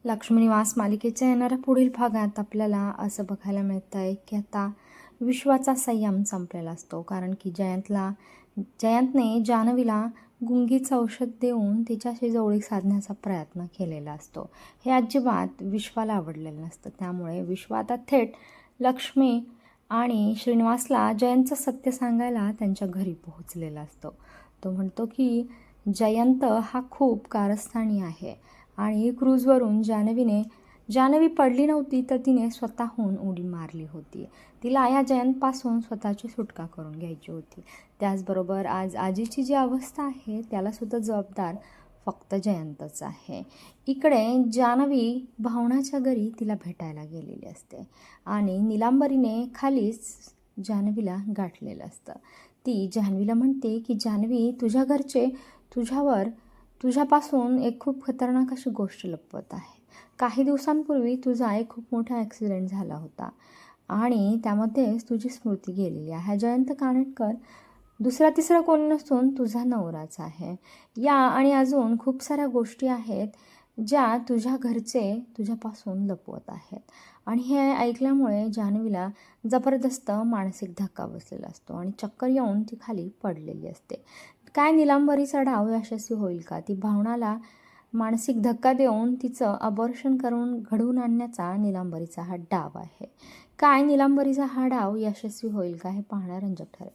लक्ष्मी निवास मालिकेच्या येणाऱ्या पुढील भागात आपल्याला असं बघायला मिळतं आहे की आता विश्वाचा संयम संपलेला असतो, कारण की जयंतने जान्हवीला गुंगीचं औषध देऊन तिच्याशी जवळीक साधण्याचा प्रयत्न केलेला असतो. हे अजिबात विश्वाला आवडलेलं नसतं. त्यामुळे विश्व आता थेट लक्ष्मी आणि श्रीनिवासला जयंतचं सत्य सांगायला त्यांच्या घरी पोहोचलेला असतो. तो म्हणतो की जयंत हा खूप कारस्थानी आहे आणि क्रूजवरून जान्हवी पडली नव्हती तर तिने स्वतःहून उडी मारली होती. तिला या जयंतपासून स्वतःची सुटका करून घ्यायची होती. त्याचबरोबर आज आजीची जी अवस्था आहे त्यालासुद्धा जबाबदार फक्त जयंतच आहे. इकडे जान्हवी भावनाच्या घरी तिला भेटायला गेलेली असते आणि नीलांबरीने खालीच जान्हवीला गाठलेलं असतं. ती जान्हवीला म्हणते की जान्हवी, तुझ्या घरचे तुझ्यापासून एक खूप खतरनाक अशी गोष्ट लपवत आहे. काही दिवसांपूर्वी तुझा एक खूप मोठा ॲक्सिडेंट झाला होता आणि त्यामध्येच तुझी स्मृती गेलेली आहे. जयंत कानेटकर दुसरा तिसरा कोणी नसून तुझा नवराच आहे. या आणि अजून खूप साऱ्या गोष्टी आहेत ज्या तुझ्या घरचे तुझ्यापासून लपवत आहेत. आणि हे ऐकल्यामुळे जान्हवीला जबरदस्त मानसिक धक्का बसलेला असतो आणि चक्कर येऊन ती खाली पडलेली असते. काय नीलांबरीचा डाव यशस्वी होईल का? ती भावनाला मानसिक धक्का देऊन तिचं अबॉर्शन करून घडवून आणण्याचा नीलांबरीचा हा डाव आहे. काय नीलांबरीचा हा डाव यशस्वी होईल का, हे पाहणं रंजक ठरेल.